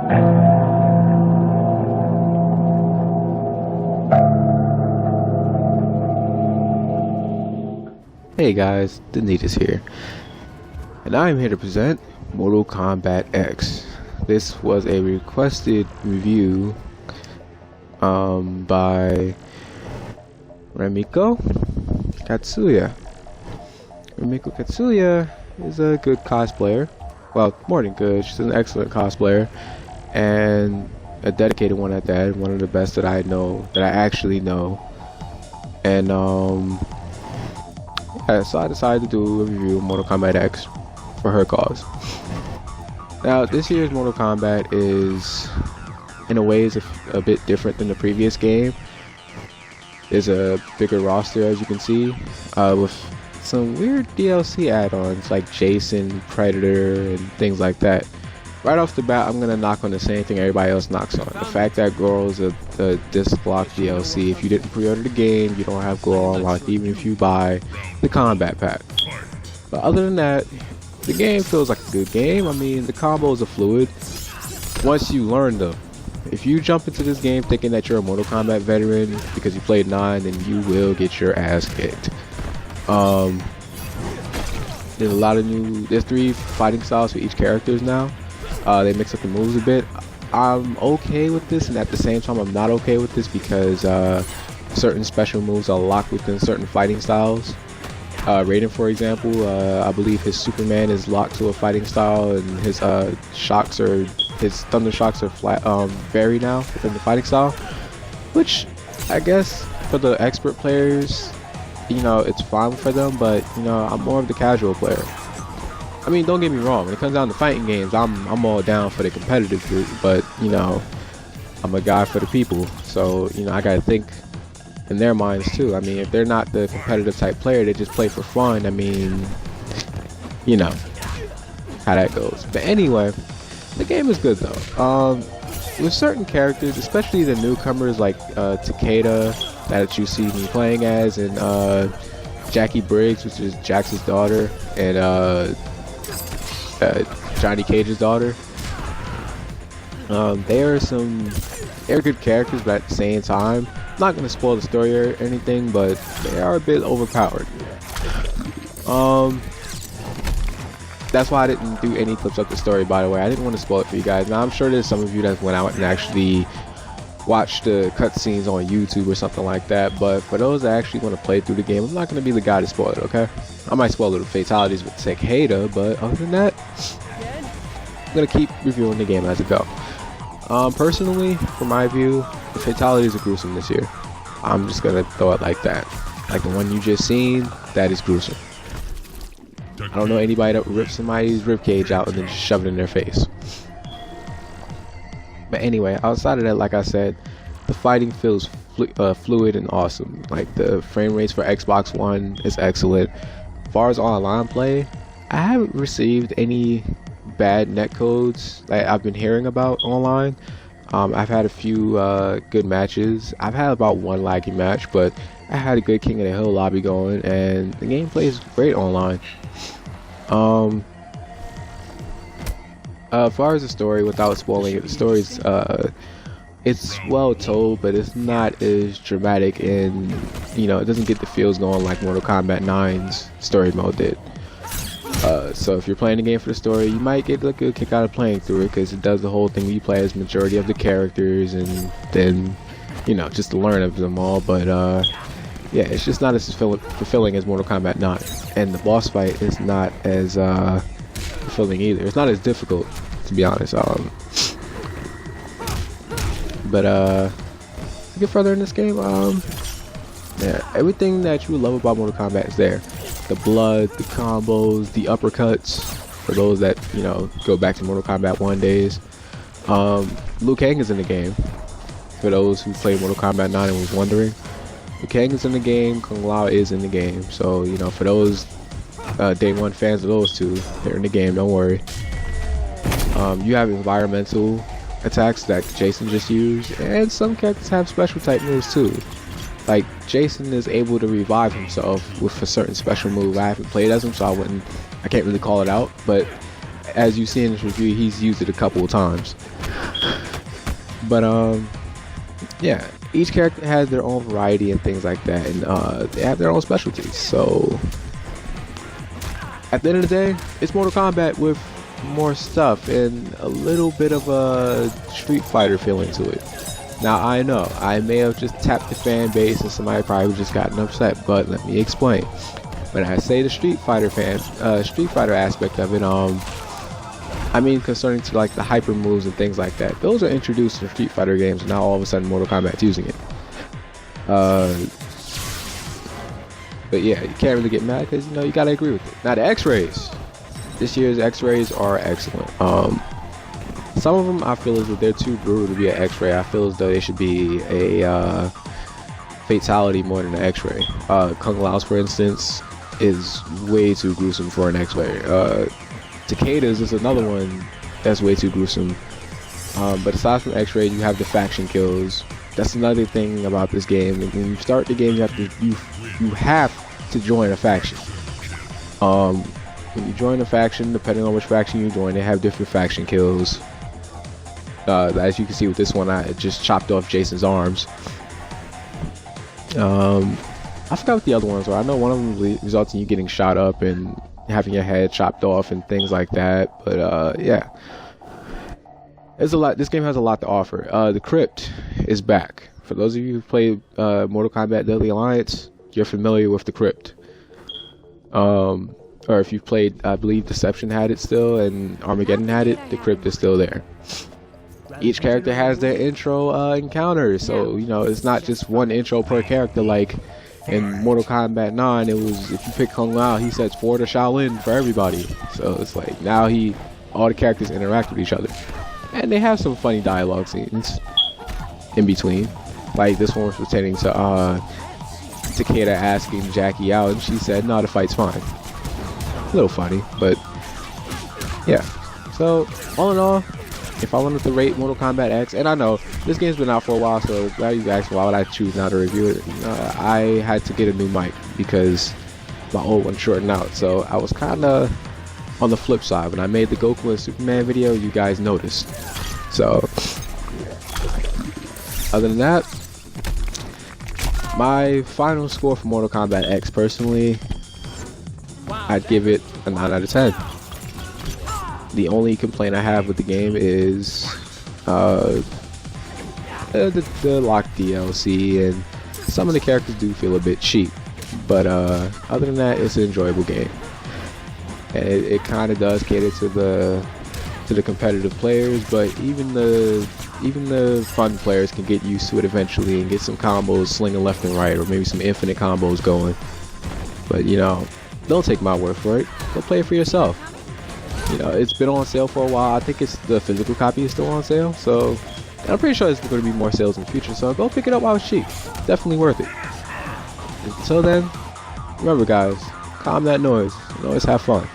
Hey guys, the is here, and I am here to present Mortal Kombat X. This was a requested review by Remiko Katsuya. Remiko Katsuya is a good cosplayer. Well, more than good, she's an excellent cosplayer, and a dedicated one at that, one of the best that I know, that I actually know. And so I decided to do a review of Mortal Kombat X for her cause. Now, this year's Mortal Kombat is, in a way, is a bit different than the previous game. There's a bigger roster, as you can see, with some weird DLC add-ons like Jason, Predator, and things like that. Right off the bat, I'm gonna knock on the same thing everybody else knocks on: the fact that Girl is a disc lock DLC. If you didn't pre-order the game, you don't have Girl unlocked, even if you buy the combat pack. But other than that, the game feels like a good game. I mean, the combos are fluid once you learn them. If you jump into this game thinking that you're a Mortal Kombat veteran because you played 9, then you will get your ass kicked. There's a lot of there's 3 fighting styles for each characters now. They mix up the moves a bit. I'm okay with this, and at the same time I'm not okay with this because certain special moves are locked within certain fighting styles. Raiden, for example, I believe his Superman is locked to a fighting style, and his his thunder shocks are vary now within the fighting style, which I guess for the expert players, you know, it's fine for them, but you know, I'm more of the casual player. I mean, don't get me wrong, when it comes down to fighting games, I'm all down for the competitive group, but you know, I'm a guy for the people, so you know, I gotta think in their minds too. I mean, if they're not the competitive type player, they just play for fun. I mean, you know how that goes. But anyway, the game is good though. With certain characters, especially the newcomers like Takeda that you see me playing as, and Jackie Briggs, which is Jax's daughter, and Johnny Cage's daughter. They're good characters, but at the same time, I'm not gonna spoil the story or anything, but they are a bit overpowered. That's why I didn't do any clips of the story, by the way. I didn't want to spoil it for you guys. Now I'm sure there's some of you that went out and actually watched the cutscenes on YouTube or something like that, but for those that actually want to play through the game, I'm not going to be the guy to spoil it, okay? I might spoil the fatalities with Takeda, but other than that, I'm going to keep reviewing the game as it go. Personally, from my view, the fatalities are gruesome this year. I'm just going to throw it like that. Like the one you just seen, that is gruesome. I don't know anybody that rips somebody's ribcage out and then just shove it in their face. But anyway, outside of that, like I said, the fighting feels fluid and awesome. Like the frame rates for Xbox One is excellent. As far as online play, I haven't received any bad netcodes that I've been hearing about online. I've had a few good matches. I've had about one laggy match, but I had a good King of the Hill lobby going, and the gameplay is great online. As far as the story, without spoiling it, the story's it's well told, but it's not as dramatic, and you know, it doesn't get the feels going like Mortal Kombat 9's story mode did. So if you're playing the game for the story, you might get a good kick out of playing through it, because it does the whole thing where you play as majority of the characters, and then, you know, just to learn of them all. But yeah, it's just not as fulfilling as Mortal Kombat 9, and the boss fight is not as fulfilling either. It's not as difficult, to be honest. But to get further in this game, yeah, everything that you love about Mortal Kombat is there. The blood, the combos, the uppercuts, for those that, you know, go back to Mortal Kombat 1 days. Liu Kang is in the game, for those who played Mortal Kombat 9 and was wondering. Liu Kang is in the game, Kung Lao is in the game, so, you know, for those day one fans of those two, they're in the game, don't worry. You have environmental attacks that Jason just used, and some characters have special type moves too. Like Jason is able to revive himself with a certain special move. I haven't played as him, so I can't really call it out, but as you see in this review, he's used it a couple of times. But yeah, each character has their own variety and things like that, and they have their own specialties. So at the end of the day, it's Mortal Kombat with more stuff and a little bit of a Street Fighter feeling to it. Now I know I may have just tapped the fan base and somebody probably just gotten upset, but let me explain. When I say the Street Fighter aspect of it, I mean concerning to like the hyper moves and things like that. Those are introduced in Street Fighter games, and now all of a sudden Mortal Kombat's using it. But yeah, you can't really get mad because you gotta agree with it. Now the X-rays, this year's X-rays are excellent. Some of them I feel as though they're too brutal to be an X-ray. I feel as though they should be a fatality more than an X-ray. Kung Lao's, for instance, is way too gruesome for an X-ray. Takeda's is another one that's way too gruesome. But aside from X-ray, you have the faction kills. That's another thing about this game. When you start the game, you have to join a faction. When you join a faction, depending on which faction you join, they have different faction kills. As you can see with this one, I just chopped off Jason's arms. I forgot what the other ones are. I know one of them results in you getting shot up and having your head chopped off and things like that. But yeah, there's a lot. This game has a lot to offer. The Crypt is back. For those of you who played Mortal Kombat Deadly Alliance, you're familiar with the Crypt. Or if you've played, I believe Deception had it still, and Armageddon had it, the Crypt is still there. Each character has their intro encounters, so it's not just one intro per character like in Mortal Kombat 9. It was, if you pick Kung Lao, he sets forward a Shaolin for everybody. So it's like now all the characters interact with each other, and they have some funny dialogue scenes in between. Like this one was pertaining to Takeda asking Jackie out, and she said, "No, the fight's fine." A little funny, but yeah. So all in all, if I wanted to rate Mortal Kombat X, and I know this game's been out for a while, so glad you asked why would I choose not to review it. I had to get a new mic because my old one shortened out, so I was kind of on the flip side. When I made the Goku and Superman video, you guys noticed. So other than that, my final score for Mortal Kombat X, personally, I'd give it a 9 out of 10. The only complaint I have with the game is the locked DLC, and some of the characters do feel a bit cheap. But other than that, it's an enjoyable game, and it kind of does cater to the competitive players. But even the fun players can get used to it eventually and get some combos slinging left and right, or maybe some infinite combos going. But don't take my word for it. Go play it for yourself. It's been on sale for a while. I think the physical copy is still on sale, so I'm pretty sure there's going to be more sales in the future, so go pick it up while it's cheap. Definitely worth it. Until then, remember guys, calm that noise and always have fun.